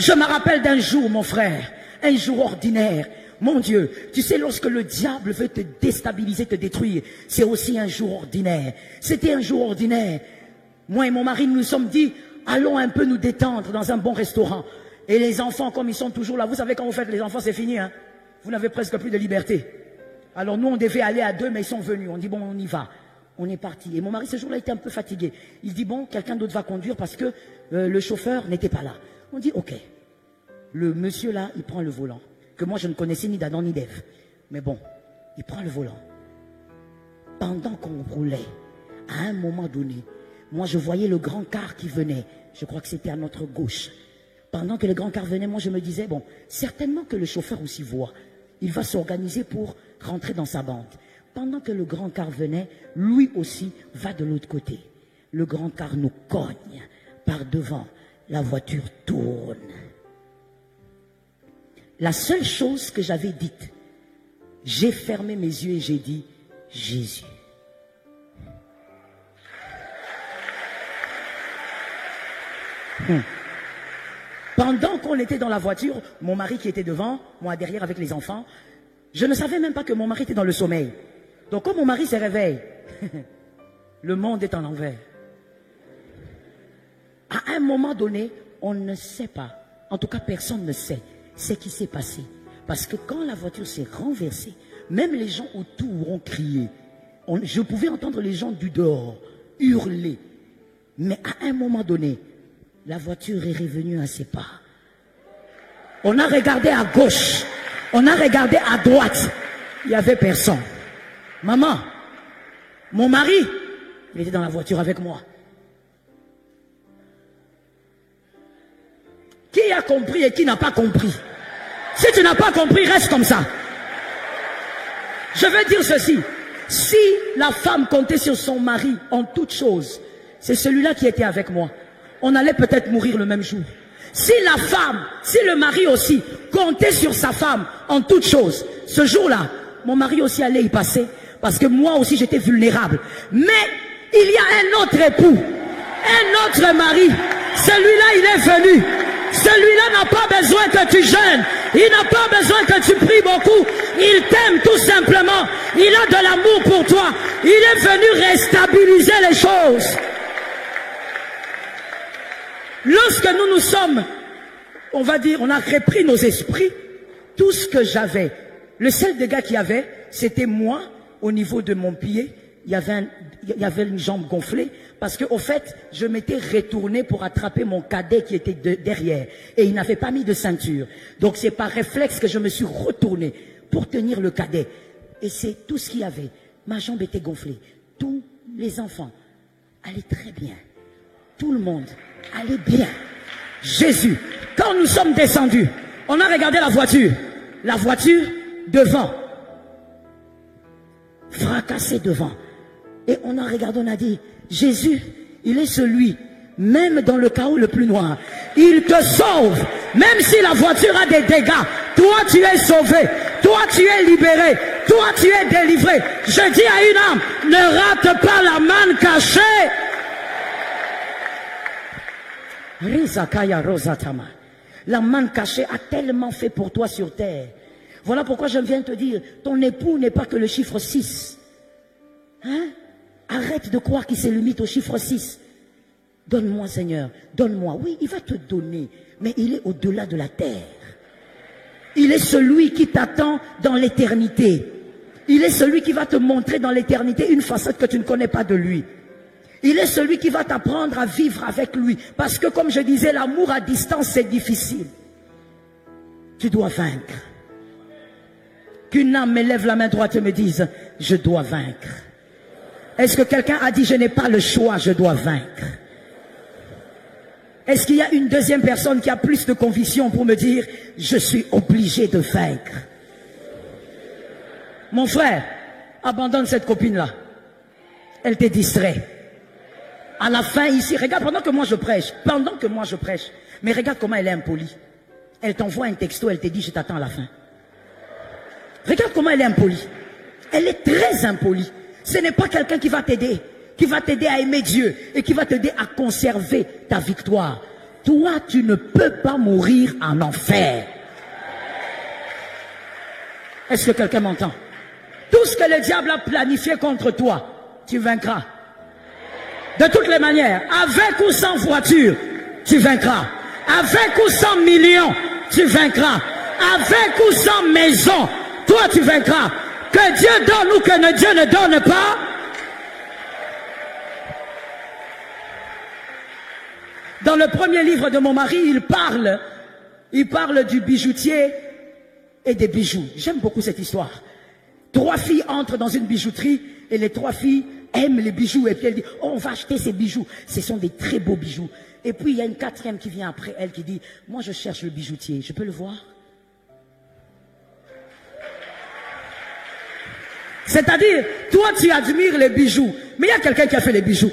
Je me rappelle d'un jour, mon frère, un jour ordinaire. Mon Dieu, tu sais, lorsque le diable veut te déstabiliser, te détruire, c'est aussi un jour ordinaire. C'était un jour ordinaire. Moi et mon mari, nous nous sommes dit, allons un peu nous détendre dans un bon restaurant. Et les enfants, comme ils sont toujours là, vous savez, quand vous faites les enfants, c'est fini, hein. Vous n'avez presque plus de liberté. Alors nous, on devait aller à deux, mais ils sont venus. On dit, bon, on y va. On est parti. Et mon mari, ce jour-là, était un peu fatigué. Il dit, bon, quelqu'un d'autre va conduire parce que le chauffeur n'était pas là. On dit, ok. Le monsieur là, il prend le volant. Que moi, je ne connaissais ni d'Adam ni d'Ève. Mais bon, il prend le volant. Pendant qu'on roulait, à un moment donné, moi, je voyais le grand car qui venait. Je crois que c'était à notre gauche. Pendant que le grand car venait, moi, je me disais, bon, certainement que le chauffeur aussi voit. Il va s'organiser pour rentrer dans sa bande. Pendant que le grand car venait, lui aussi va de l'autre côté. Le grand car nous cogne par devant. La voiture tourne. La seule chose que j'avais dite, j'ai fermé mes yeux et j'ai dit, Jésus. Pendant qu'on était dans la voiture, mon mari qui était devant, moi derrière avec les enfants, je ne savais même pas que mon mari était dans le sommeil. Donc quand mon mari se réveille, le monde est en l'envers. À un moment donné, on ne sait pas, en tout cas personne ne sait ce qui s'est passé. Parce que quand la voiture s'est renversée, même les gens autour ont crié. Je pouvais entendre les gens du dehors hurler. Mais à un moment donné, la voiture est revenue à ses pas. On a regardé à gauche, on a regardé à droite. Il n'y avait personne. Maman, mon mari, il était dans la voiture avec moi. Qui a compris et qui n'a pas compris? Si tu n'as pas compris, reste comme ça. Je veux dire ceci. Si la femme comptait sur son mari en toutes choses, c'est celui-là qui était avec moi. On allait peut-être mourir le même jour. Si la femme, si le mari aussi comptait sur sa femme en toutes choses, ce jour-là, mon mari aussi allait y passer parce que moi aussi j'étais vulnérable. Mais il y a un autre époux, un autre mari. Celui-là, il est venu. Celui-là n'a pas besoin que tu jeûnes. Il n'a pas besoin que tu pries beaucoup. Il t'aime tout simplement. Il a de l'amour pour toi. Il est venu restabiliser les choses. Lorsque nous sommes, on va dire, on a repris nos esprits, tout ce que j'avais, le seul dégât qu'il y avait, c'était moi, au niveau de mon pied, il y avait une jambe gonflée, parce qu'au fait, je m'étais retourné pour attraper mon cadet qui était derrière, et il n'avait pas mis de ceinture. Donc c'est par réflexe que je me suis retourné pour tenir le cadet. Et c'est tout ce qu'il y avait. Ma jambe était gonflée. Tous les enfants allaient très bien. Tout le monde allait bien. Jésus, quand nous sommes descendus, on a regardé la voiture. La voiture devant. Fracassée devant. Et on a regardé, on a dit, Jésus, il est celui, même dans le chaos le plus noir, il te sauve. Même si la voiture a des dégâts, toi tu es sauvé, toi tu es libéré, toi tu es délivré. Je dis à une âme, ne rate pas la manne cachée. La manne cachée a tellement fait pour toi sur terre. Voilà pourquoi je viens te dire, ton époux n'est pas que le chiffre 6. Hein? Arrête de croire qu'il se limite au chiffre 6. Donne-moi, Seigneur, donne-moi. Oui, il va te donner, mais il est au-delà de la terre. Il est celui qui t'attend dans l'éternité. Il est celui qui va te montrer dans l'éternité une facette que tu ne connais pas de lui. Il est celui qui va t'apprendre à vivre avec lui. Parce que comme je disais, l'amour à distance, c'est difficile. Tu dois vaincre. Qu'une âme me lève la main droite et me dise, je dois vaincre. Est-ce que quelqu'un a dit, je n'ai pas le choix, je dois vaincre? Est-ce qu'il y a une deuxième personne qui a plus de conviction pour me dire, je suis obligé de vaincre? Mon frère, abandonne cette copine-là. Elle te distrait. À la fin ici, regarde, pendant que moi je prêche, mais regarde comment elle est impolie. Elle t'envoie un texto, elle te dit, je t'attends à la fin. Regarde comment elle est impolie. Elle est très impolie. Ce n'est pas quelqu'un qui va t'aider à aimer Dieu et qui va t'aider à conserver ta victoire. toi, tu ne peux pas mourir en enfer. Est-ce que quelqu'un m'entend? Tout ce que le diable a planifié contre toi, tu vaincras. De toutes les manières, avec ou sans voiture, tu vaincras. Avec ou sans millions, tu vaincras. Avec ou sans maison, toi tu vaincras. Que Dieu donne ou que Dieu ne donne pas. Dans le premier livre de mon mari, il parle du bijoutier et des bijoux. J'aime beaucoup cette histoire. 3 filles entrent dans une bijouterie et les 3 filles aiment les bijoux. Et puis elle dit, oh, on va acheter ces bijoux. Ce sont des très beaux bijoux. Et puis il y a une 4e qui vient après elle qui dit, moi je cherche le bijoutier, je peux le voir? C'est-à-dire, toi tu admires les bijoux, mais il y a quelqu'un qui a fait les bijoux.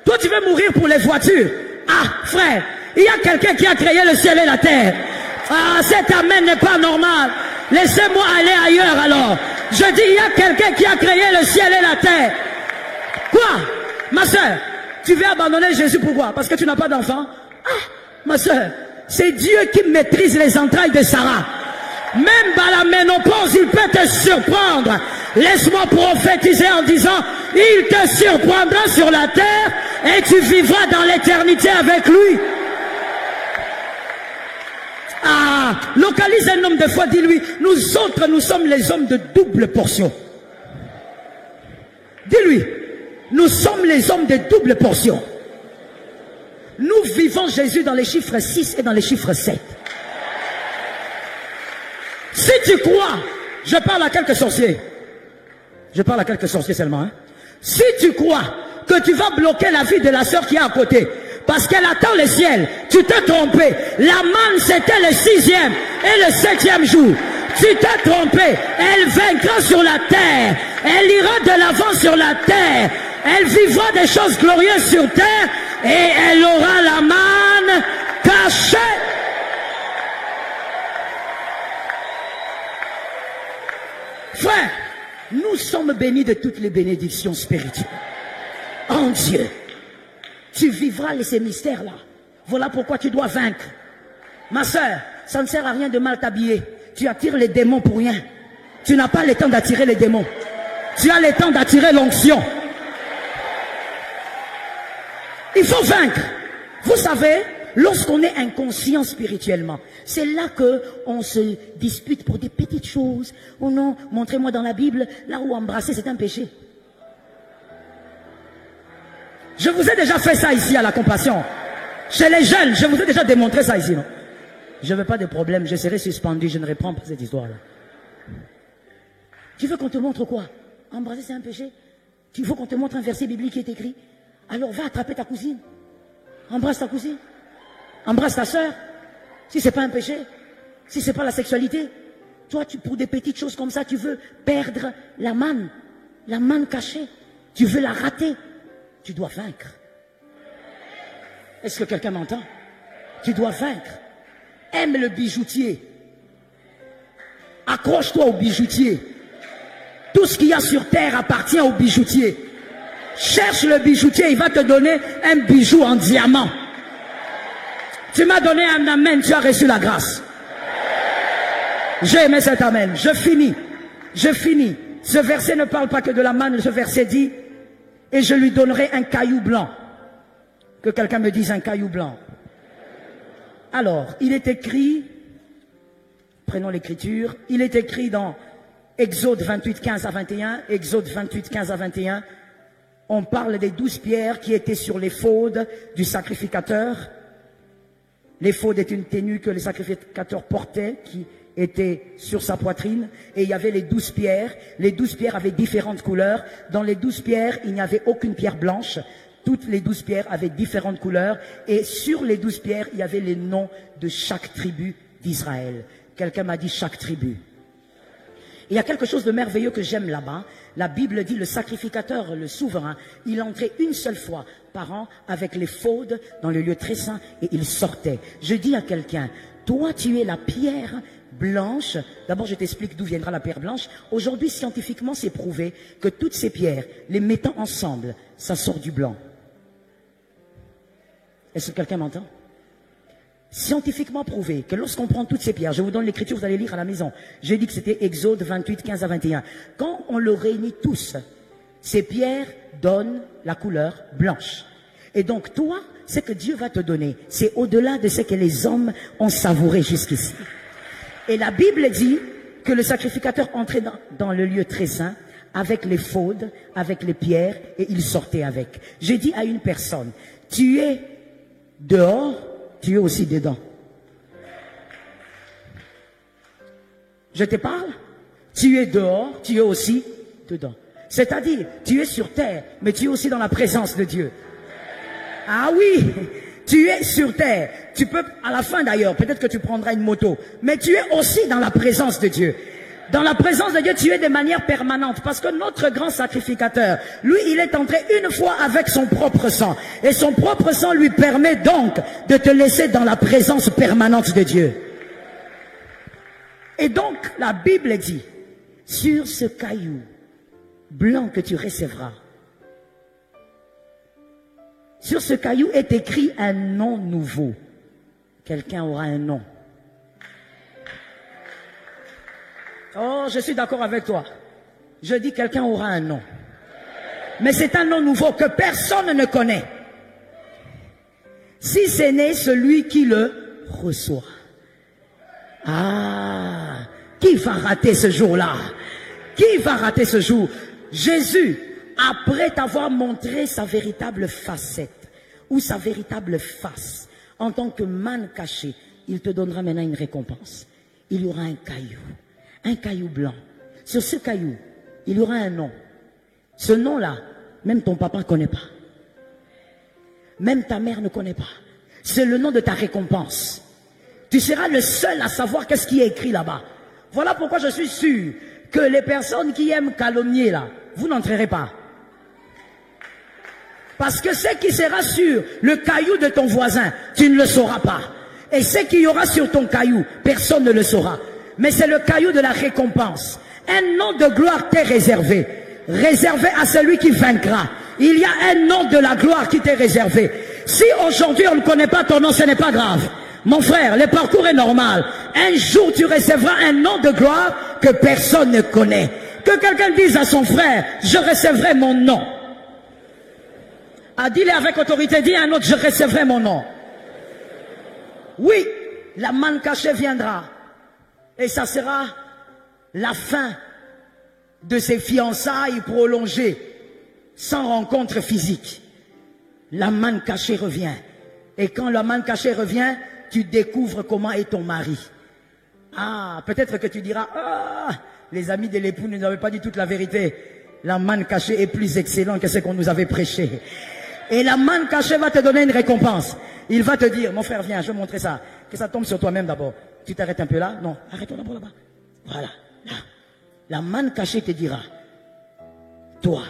Toi tu veux mourir pour les voitures. Ah frère, il y a quelqu'un qui a créé le ciel et la terre. Ah, cet amen n'est pas normal. Laissez-moi aller ailleurs alors. Je dis, il y a quelqu'un qui a créé le ciel et la terre. Quoi? Ma soeur, tu veux abandonner Jésus, pourquoi? Parce que tu n'as pas d'enfant? Ah, ma soeur, c'est Dieu qui maîtrise les entrailles de Sarah. Même à la ménopause, il peut te surprendre. Laisse-moi prophétiser en disant, il te surprendra sur la terre et tu vivras dans l'éternité avec lui. Ah, localise un homme de foi, dis-lui, nous autres, nous sommes les hommes de double portion. Dis-lui, nous sommes les hommes de double portion. Nous vivons Jésus dans les chiffres 6 et dans les chiffres 7. Si tu crois, je parle à quelques sorciers. Je parle à quelques sorciers seulement. Hein. Si tu crois que tu vas bloquer la vie de la sœur qui est à côté, parce qu'elle attend le ciel, tu t'es trompé. La manne, c'était le 6e et le 7e jour. Tu t'es trompé. Elle vaincra sur la terre. Elle ira de l'avant sur la terre. Elle vivra des choses glorieuses sur terre et elle aura la manne cachée. Frère, nous sommes bénis de toutes les bénédictions spirituelles. En Dieu. Tu vivras ces mystères-là. Voilà pourquoi tu dois vaincre. Ma soeur, ça ne sert à rien de mal t'habiller. Tu attires les démons pour rien. Tu n'as pas le temps d'attirer les démons. Tu as le temps d'attirer l'onction. Il faut vaincre. Vous savez, lorsqu'on est inconscient spirituellement, c'est là qu'on se dispute pour des petites choses. Oh non, montrez-moi dans la Bible, là où embrasser c'est un péché. Je vous ai déjà fait ça ici à la compassion. Chez les jeunes, je vous ai déjà démontré ça ici. Non? Je ne veux pas de problème, je serai suspendu, je ne réponds pas cette histoire-là. Tu veux qu'on te montre quoi? Embrasser c'est un péché? Tu veux qu'on te montre un verset biblique qui est écrit? Alors va attraper ta cousine. Embrasse ta cousine. Embrasse ta soeur. Si ce n'est pas un péché, si ce n'est pas la sexualité. Toi, pour des petites choses comme ça, tu veux perdre la manne cachée. Tu veux la rater. Tu dois vaincre. Est-ce que quelqu'un m'entend? Tu dois vaincre. Aime le bijoutier. Accroche-toi au bijoutier. Tout ce qu'il y a sur terre appartient au bijoutier. Cherche le bijoutier, il va te donner un bijou en diamant. Tu m'as donné un amen, tu as reçu la grâce. J'ai aimé cet amen. Je finis. Ce verset ne parle pas que de la manne, ce verset dit, et je lui donnerai un caillou blanc. Que quelqu'un me dise un caillou blanc. Alors, il est écrit, prenons l'écriture, il est écrit dans Exode 28, 15 à 21, Exode 28, 15 à 21, on parle des 12 pierres qui étaient sur l'éphod du sacrificateur. L'éphod est une tenue que le sacrificateur portait, qui était sur sa poitrine, et il y avait les 12 pierres. Les 12 pierres avaient différentes couleurs. Dans les 12 pierres, il n'y avait aucune pierre blanche. Toutes les 12 pierres avaient différentes couleurs, et sur les 12 pierres, il y avait les noms de chaque tribu d'Israël. Quelqu'un m'a dit chaque tribu. Il y a quelque chose de merveilleux que j'aime là-bas. La Bible dit le sacrificateur, le souverain, il entrait une seule fois par an avec l'éphod dans le lieu très saint et il sortait. Je dis à quelqu'un, toi tu es la pierre blanche. D'abord je t'explique d'où viendra la pierre blanche. Aujourd'hui scientifiquement c'est prouvé que toutes ces pierres, les mettant ensemble, ça sort du blanc. Est-ce que quelqu'un m'entend? scientifiquement prouvé que lorsqu'on prend toutes ces pierres, je vous donne l'écriture, vous allez lire à la maison. J'ai dit que c'était Exode 28, 15 à 21. Quand on le réunit tous, ces pierres donnent la couleur blanche. Et donc toi, ce que Dieu va te donner, c'est au-delà de ce que les hommes ont savouré jusqu'ici. Et la Bible dit que le sacrificateur entrait dans le lieu très saint avec les faudes, avec les pierres, et il sortait avec. J'ai dit à une personne, tu es dehors, tu es aussi dedans. Je te parle? Tu es dehors, tu es aussi dedans. C'est-à-dire, tu es sur terre, mais tu es aussi dans la présence de Dieu. Ah oui, tu es sur terre. Tu peux, à la fin d'ailleurs, peut-être que tu prendras une moto, mais tu es aussi dans la présence de Dieu. Dans la présence de Dieu, tu es de manière permanente. Parce que notre grand sacrificateur, lui, il est entré une fois avec son propre sang. Et son propre sang lui permet donc de te laisser dans la présence permanente de Dieu. Et donc, la Bible dit, sur ce caillou blanc que tu recevras, sur ce caillou est écrit un nom nouveau. Quelqu'un aura un nom. Oh, je suis d'accord avec toi. Je dis quelqu'un aura un nom. Mais c'est un nom nouveau que personne ne connaît. Si ce n'est celui qui le reçoit. Ah, qui va rater ce jour-là? Qui va rater ce jour? Jésus, après t'avoir montré sa véritable facette ou sa véritable face, en tant que manne caché, il te donnera maintenant une récompense. Il y aura un caillou blanc. Sur ce caillou, il y aura un nom. Ce nom-là, même ton papa ne connaît pas. Même ta mère ne connaît pas. C'est le nom de ta récompense. Tu seras le seul à savoir qu'est-ce qui est écrit là-bas. Voilà pourquoi je suis sûr que les personnes qui aiment calomnier là, vous n'entrerez pas. Parce que ce qui sera sur le caillou de ton voisin, tu ne le sauras pas. Et ce qu'il y aura sur ton caillou, personne ne le saura. Mais c'est le caillou de la récompense. Un nom de gloire t'est réservé. Réservé à celui qui vaincra. Il y a un nom de la gloire qui t'est réservé. Si aujourd'hui on ne connaît pas ton nom, ce n'est pas grave. Mon frère, le parcours est normal. Un jour tu recevras un nom de gloire que personne ne connaît. Que quelqu'un dise à son frère, je recevrai mon nom. Ah, dis-le avec autorité, dis à un autre, je recevrai mon nom. Oui, la manne cachée viendra. Et ça sera la fin de ces fiançailles prolongées, sans rencontre physique. La manne cachée revient. Et quand la manne cachée revient, tu découvres comment est ton mari. Ah, peut-être que tu diras, ah, les amis de l'époux ne nous avaient pas dit toute la vérité. La manne cachée est plus excellente que ce qu'on nous avait prêché. Et la manne cachée va te donner une récompense. Il va te dire, mon frère, viens, je vais montrer ça. Que ça tombe sur toi-même d'abord. Tu t'arrêtes un peu là? Non, arrête-toi d'abord là-bas. Voilà, là. La manne cachée te dira, toi,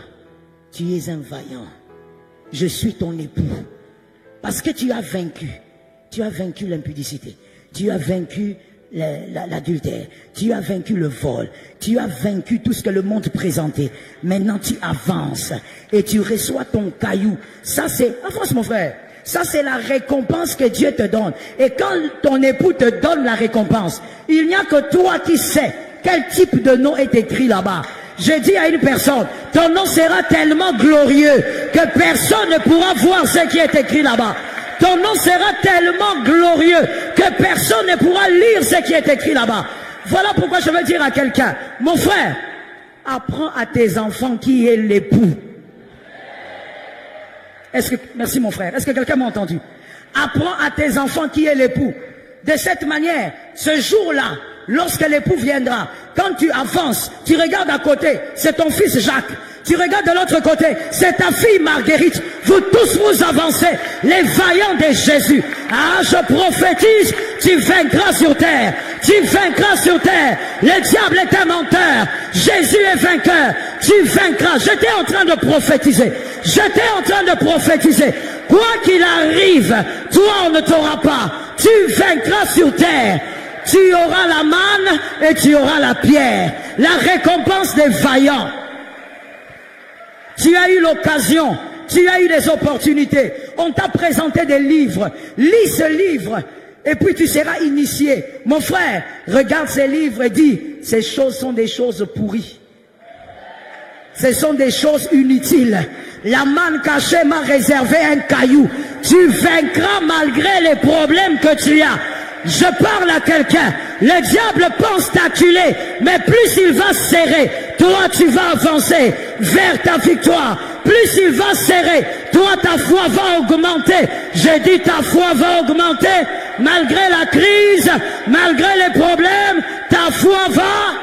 tu es un vaillant. Je suis ton époux. Parce que tu as vaincu. Tu as vaincu l'impudicité. Tu as vaincu l'adultère. Tu as vaincu le vol. Tu as vaincu tout ce que le monde présentait. Maintenant, tu avances. Et tu reçois ton caillou. Ça, c'est... Avance, mon frère. Ça, c'est la récompense que Dieu te donne. Et quand ton époux te donne la récompense, il n'y a que toi qui sais quel type de nom est écrit là-bas. Je dis à une personne, ton nom sera tellement glorieux que personne ne pourra voir ce qui est écrit là-bas. Ton nom sera tellement glorieux que personne ne pourra lire ce qui est écrit là-bas. Voilà pourquoi je veux dire à quelqu'un, mon frère, apprends à tes enfants qui est l'époux. Merci mon frère, est-ce que quelqu'un m'a entendu? Apprends à tes enfants qui est l'époux. De cette manière, ce jour-là, lorsque l'époux viendra, quand tu avances, tu regardes à côté, c'est ton fils Jacques. Tu regardes de l'autre côté, c'est ta fille Marguerite. Vous tous vous avancez, les vaillants de Jésus. Ah, je prophétise, tu vaincras sur terre. Tu vaincras sur terre. Le diable est un menteur. Jésus est vainqueur. Tu vaincras. J'étais en train de prophétiser. J'étais en train de prophétiser. Quoi qu'il arrive, toi on ne t'aura pas. Tu vaincras sur terre. Tu auras la manne et tu auras la pierre. La récompense des vaillants. Tu as eu l'occasion, tu as eu les opportunités. On t'a présenté des livres. Lis ce livre. Et puis tu seras initié. Mon frère, regarde ces livres et dis, ces choses sont des choses pourries. Ce sont des choses inutiles. La manne cachée m'a réservé un caillou. Tu vaincras malgré les problèmes que tu as. Je parle à quelqu'un. Le diable pense t'acculer, mais plus il va serrer, toi tu vas avancer vers ta victoire. Plus il va serrer, toi ta foi va augmenter. J'ai dit ta foi va augmenter. Malgré la crise, malgré les problèmes, ta foi va